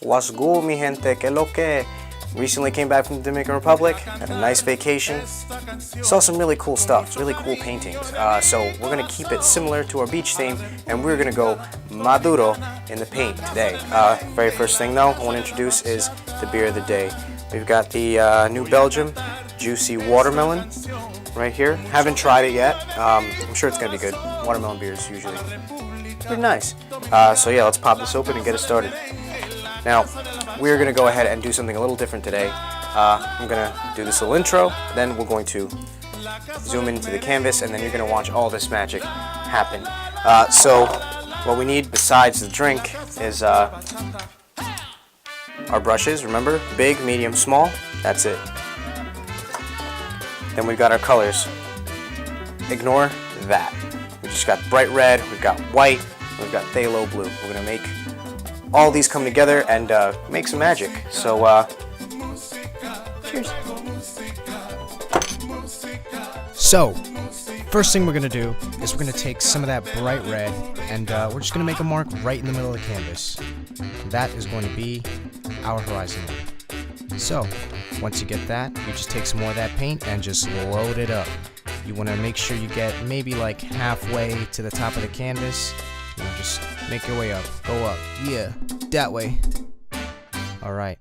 What's good, mi gente? Que lo que? Recently came back from the Dominican Republic, had a nice vacation, saw some really cool stuff, really cool paintings. So we're gonna keep it similar to our beach theme, and we're gonna go Maduro in the paint today. Very first thing though, I want to introduce is the beer of the day. We've got the New Belgium Juicy Watermelon right here. Haven't tried it yet. I'm sure it's gonna be good. Watermelon beer is usually pretty nice. So yeah, let's pop this open and get it started. Now, we're going to go ahead and do something a little different today. I'm going to do this little intro, then we're going to zoom into the canvas, and then you're going to watch all this magic happen. So, what we need besides the drink is our brushes, remember? Big, medium, small, that's it. Then we've got our colors. Ignore that. We just got bright red, we've got white, we've got phthalo blue. We're going to make all these come together and make some magic. So, cheers. So, first thing we're going to do is we're going to take some of that bright red and we're just going to make a mark right in the middle of the canvas. That is going to be our horizon line. So, once you get that, you just take some more of that paint and just load it up. You want to make sure you get maybe like halfway to the top of the canvas. You know, just make your way up, go up, yeah, that way. Alright,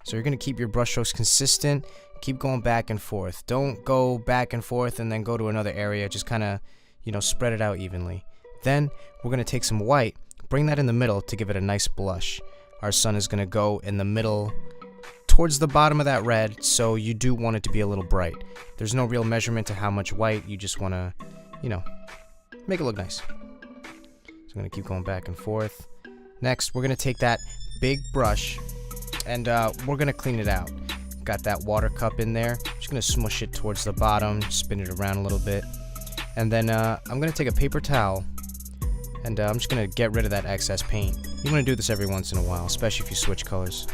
so you're going to keep your brush strokes consistent, keep going back and forth. Don't go back and forth and then go to another area, just kind of, you know, spread it out evenly. Then, we're going to take some white, bring that in the middle to give it a nice blush. Our sun is going to go in the middle, towards the bottom of that red, so you do want it to be a little bright. There's no real measurement to how much white, you just want to, you know, make it look nice. So I'm going to keep going back and forth. Next, we're going to take that big brush and we're going to clean it out. Got that water cup in there. Just going to smush it towards the bottom, spin it around a little bit. And then I'm going to take a paper towel and I'm just going to get rid of that excess paint. You want to do this every once in a while, especially if you switch colors.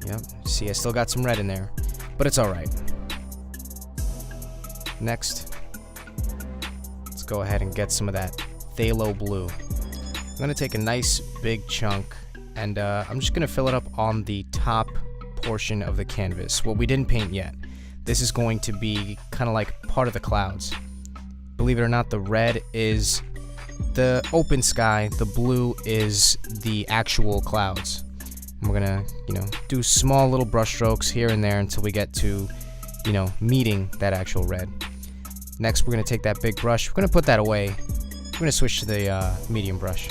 Yep, see, I still got some red in there, but it's alright. Next, let's go ahead and get some of that phthalo blue. I'm going to take a nice big chunk and I'm just going to fill it up on the top portion of the canvas. What we didn't paint yet. This is going to be kind of like part of the clouds. Believe it or not, the red is the open sky, the blue is the actual clouds. And we're going to, you know, do small little brush strokes here and there until we get to, you know, meeting that actual red. Next, we're going to take that big brush. We're going to put that away. We're going to switch to the medium brush.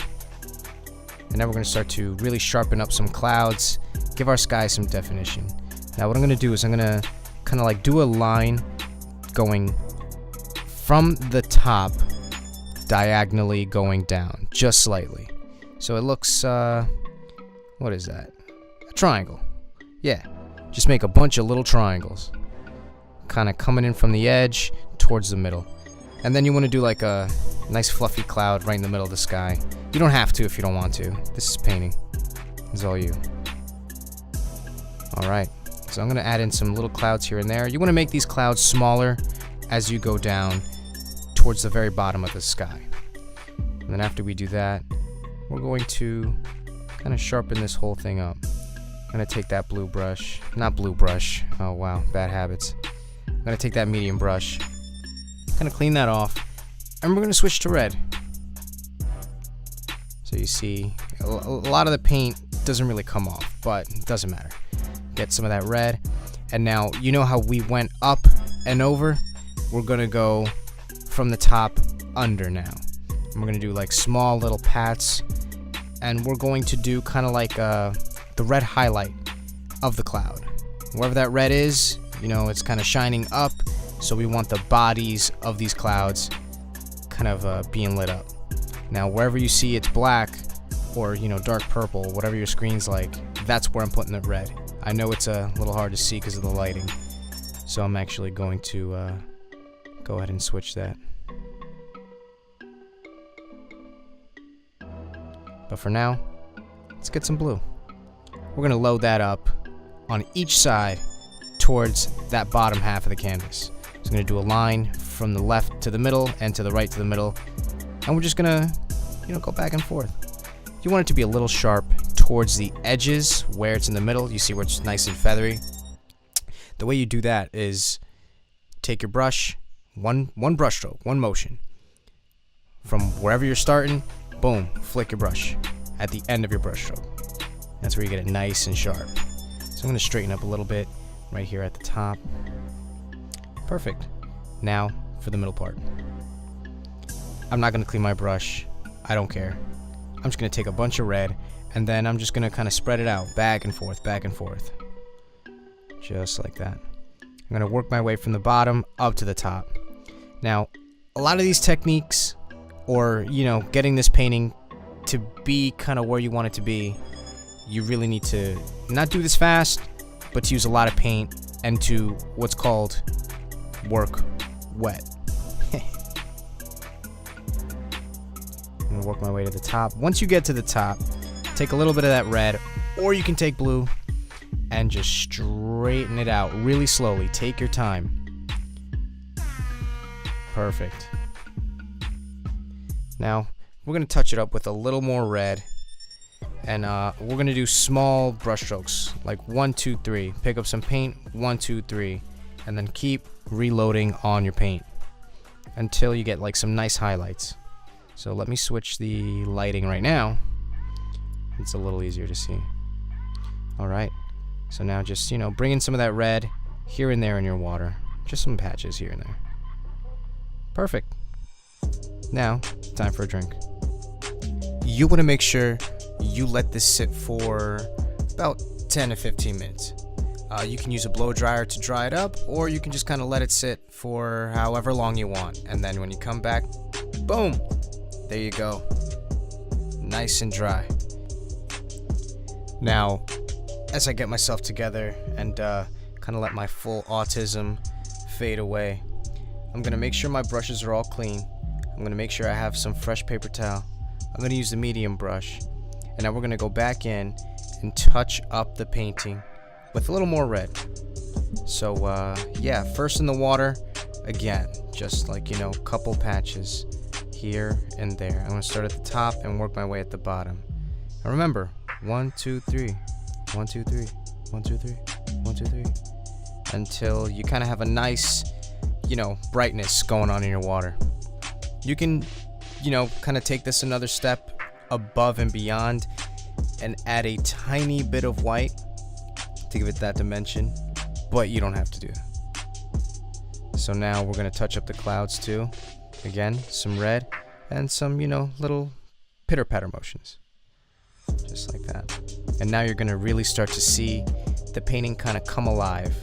And now we're going to start to really sharpen up some clouds, give our sky some definition. Now what I'm going to do is I'm going to kind of like do a line going from the top, diagonally going down, just slightly. So it looks, what is that? A triangle. Yeah, just make a bunch of little triangles. Kind of coming in from the edge towards the middle. And then you want to do like a nice fluffy cloud right in the middle of the sky. You don't have to if you don't want to. This is painting. This is all you. Alright, so I'm going to add in some little clouds here and there. You want to make these clouds smaller as you go down towards the very bottom of the sky. And then after we do that, we're going to kind of sharpen this whole thing up. I'm going to take that blue brush. Not blue brush. Oh wow, bad habits. I'm going to take that medium brush. Kind of clean that off. And we're going to switch to red. So you see, a lot of the paint doesn't really come off, but it doesn't matter. Get some of that red. And now, you know how we went up and over? We're going to go from the top under now. And we're going to do like small little pats. And we're going to do kind of like the red highlight of the cloud. Wherever that red is, you know, it's kind of shining up. So we want the bodies of these clouds kind of being lit up. Now wherever you see it's black or, you know, dark purple, whatever your screen's like, that's where I'm putting the red. I know it's a little hard to see because of the lighting, so I'm actually going to go ahead and switch that. But for now, let's get some blue. We're going to load that up on each side towards that bottom half of the canvas. So I'm going to do a line from the left to the middle and to the right to the middle. And we're just going to, you know, go back and forth. You want it to be a little sharp, towards the edges where it's in the middle. You see where it's nice and feathery. The way you do that is take your brush, one brush stroke, one motion. From wherever you're starting, boom, flick your brush at the end of your brush stroke. That's where you get it nice and sharp. So I'm going to straighten up a little bit right here at the top. Perfect. Now for the middle part. I'm not going to clean my brush. I don't care. I'm just going to take a bunch of red, and then I'm just going to kind of spread it out back and forth, just like that. I'm going to work my way from the bottom up to the top. Now, a lot of these techniques, or getting this painting to be kind of where you want it to be, you really need to not do this fast, but to use a lot of paint and to what's called work wet. I'm going to work my way to the top. Once you get to the top, take a little bit of that red, or you can take blue, and just straighten it out really slowly. Take your time. Perfect. Now, we're going to touch it up with a little more red, and we're going to do small brush strokes, like 1, 2, 3. Pick up some paint, 1, 2, 3, and then keep reloading on your paint until you get like some nice highlights. So let me switch the lighting right now. It's a little easier to see. Alright, so now just, bring in some of that red here and there in your water. Just some patches here and there. Perfect. Now, time for a drink. You want to make sure you let this sit for about 10 to 15 minutes. You can use a blow dryer to dry it up, or you can just kind of let it sit for however long you want. And then when you come back, boom! There you go. Nice and dry. Now, as I get myself together and kind of let my full autism fade away, I'm going to make sure my brushes are all clean. I'm going to make sure I have some fresh paper towel. I'm going to use the medium brush. And now we're going to go back in and touch up the painting with a little more red. So, yeah, first in the water, again, just like, couple patches here and there. I'm going to start at the top and work my way at the bottom. And remember, 1, 2, 3, 1, 2, 3, 1, 2, 3, 1, 2, 3, until you kind of have a nice, brightness going on in your water. You can, kind of take this another step above and beyond and add a tiny bit of white to give it that dimension, but you don't have to do that. So now we're going to touch up the clouds too. Again, some red and some, little pitter-patter motions. Just like that. And now you're going to really start to see the painting kind of come alive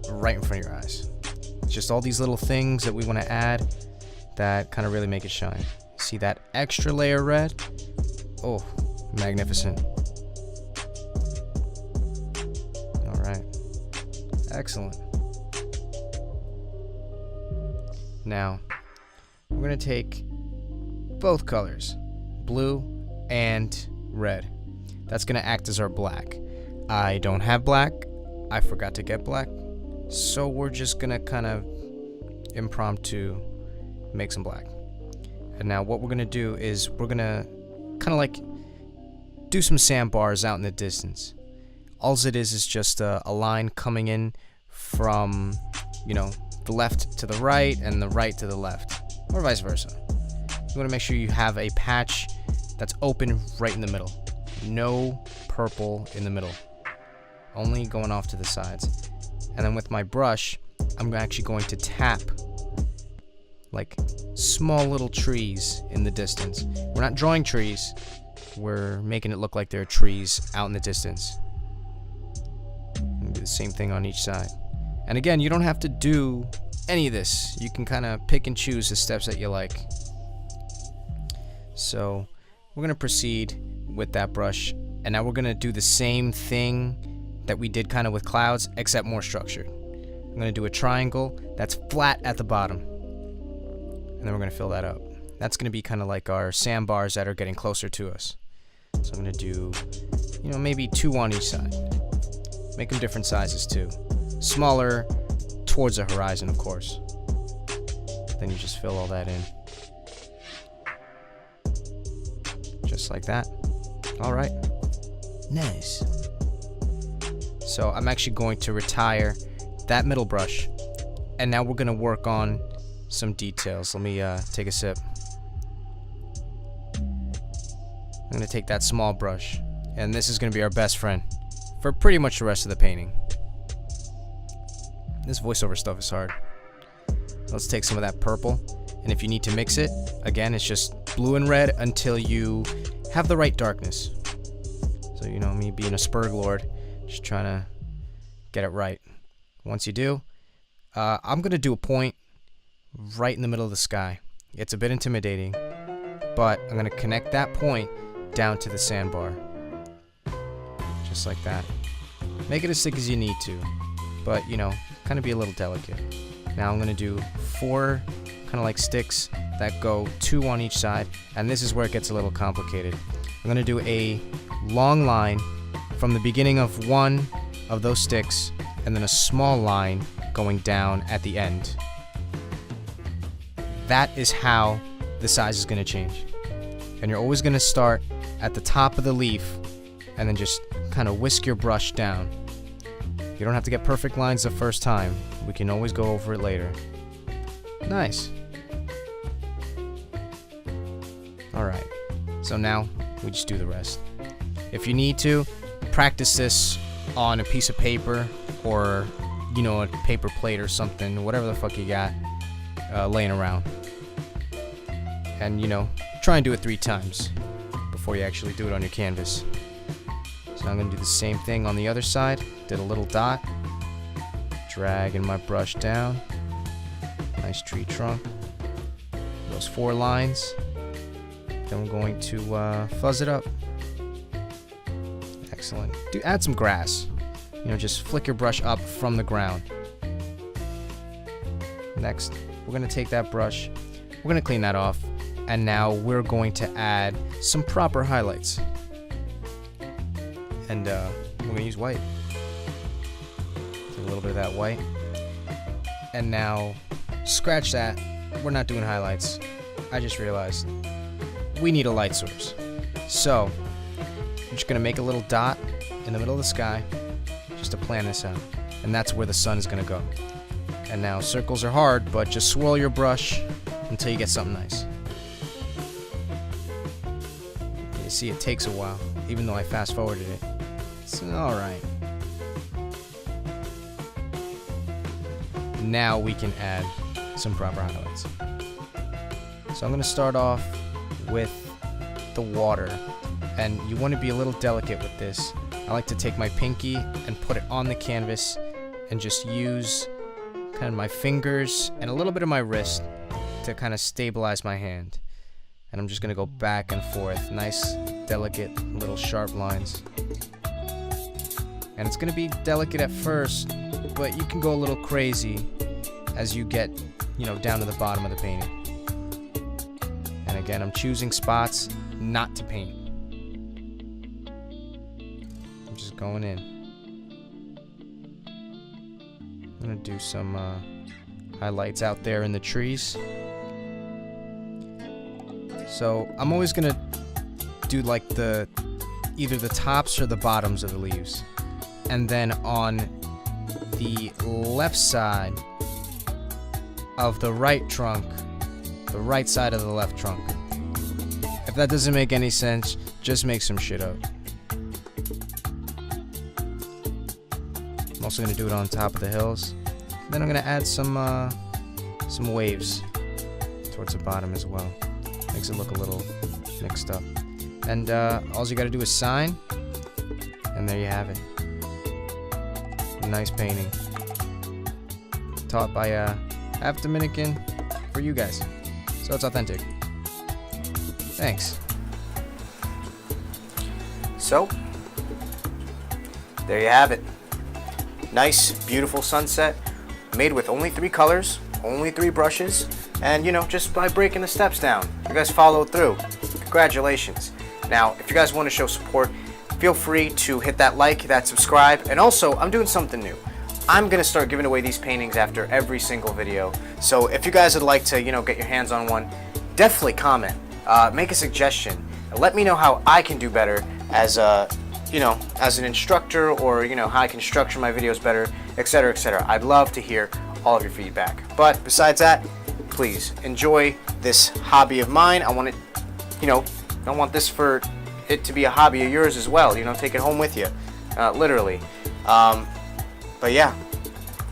right in front of your eyes. It's just all these little things that we want to add that kind of really make it shine. See that extra layer red? Oh, magnificent. Alright. Excellent. Now, we're going to take both colors, blue and red. That's going to act as our black. I don't have black. I forgot to get black. So we're just going to kind of impromptu make some black. And now what we're going to do is we're going to kind of like do some sandbars out in the distance. All it is just a line coming in from, the left to the right and the right to the left, or vice versa. You want to make sure you have a patch that's open right in the middle. No purple in the middle. Only going off to the sides. And then with my brush, I'm actually going to tap like small little trees in the distance. We're not drawing trees. We're making it look like there are trees out in the distance. And do the same thing on each side. And again, you don't have to do any of this. You can kind of pick and choose the steps that you like. So we're going to proceed with that brush. And now we're going to do the same thing that we did kind of with clouds, except more structured. I'm going to do a triangle that's flat at the bottom. And then we're going to fill that up. That's going to be kind of like our sandbars that are getting closer to us. So I'm going to do, maybe 2 on each side. Make them different sizes too. Smaller towards the horizon, of course. Then you just fill all that in. Just like that. Alright. Nice. So I'm actually going to retire that middle brush, and now we're going to work on some details. Let me take a sip. I'm going to take that small brush, and this is going to be our best friend for pretty much the rest of the painting. This voiceover stuff is hard. Let's take some of that purple, and if you need to mix it, again, it's just blue and red until you have the right darkness. So, you know, me being a Spurg Lord, just trying to get it right. Once you do, I'm going to do a point right in the middle of the sky. It's a bit intimidating, but I'm going to connect that point down to the sandbar. Just like that. Make it as thick as you need to, but, you know, kind of be a little delicate. Now I'm going to do 4 kind of like sticks that go 2 on each side, and this is where it gets a little complicated. I'm going to do a long line from the beginning of one of those sticks, and then a small line going down at the end. That is how the size is going to change. And you're always going to start at the top of the leaf and then just kind of whisk your brush down. You don't have to get perfect lines the first time. We can always go over it later. Nice. Alright, so now we just do the rest. If you need to, practice this on a piece of paper or, you know, a paper plate or something, whatever the fuck you got laying around. And, you know, try and do it 3 times before you actually do it on your canvas. So I'm going to do the same thing on the other side. Did a little dot. Dragging my brush down. Nice tree trunk. Those 4 lines. Then we're going to fuzz it up. Excellent. Add some grass. You know, just flick your brush up from the ground. Next, we're going to take that brush. We're going to clean that off. And now we're going to add some proper highlights. And we're going to use white. Take a little bit of that white. And now, scratch that. We're not doing highlights. I just realized we need a light source. So, I'm just going to make a little dot in the middle of the sky just to plan this out. And that's where the sun is going to go. And now, circles are hard, but just swirl your brush until you get something nice. You see, it takes a while, even though I fast forwarded it. It's alright. Now we can add some proper highlights. So I'm going to start off with the water. And you want to be a little delicate with this. I like to take my pinky and put it on the canvas and just use kind of my fingers and a little bit of my wrist to kind of stabilize my hand. And I'm just going to go back and forth. Nice, delicate, little sharp lines. And it's going to be delicate at first, but you can go a little crazy as you get, you know, down to the bottom of the painting. And again, I'm choosing spots not to paint. I'm just going in. I'm going to do some highlights out there in the trees. So I'm always going to do like either the tops or the bottoms of the leaves. And then on the left side of the right trunk, the right side of the left trunk. If that doesn't make any sense, just make some shit up. I'm also going to do it on top of the hills. Then I'm going to add some waves towards the bottom as well. Makes it look a little mixed up. And all you got to do is sign, and there you have it. A nice painting. Taught by half Dominican for you guys. So it's authentic. Thanks. So, there you have it. Nice, beautiful sunset, made with only 3 colors, only 3 brushes, and, you know, just by breaking the steps down. You guys followed through. Congratulations. Now, if you guys want to show support, feel free to hit that like, that subscribe, and also, I'm doing something new. I'm going to start giving away these paintings after every single video. So if you guys would like to, you know, get your hands on one, definitely comment, make a suggestion, and let me know how I can do better as you know, as an instructor, or, you know, how I can structure my videos better, etc., etc. I'd love to hear all of your feedback. But besides that, please enjoy this hobby of mine. I want it, you know, I want this for it to be a hobby of yours as well. You know, take it home with you, literally. But yeah,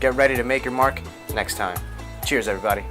get ready to make your mark next time. Cheers, everybody.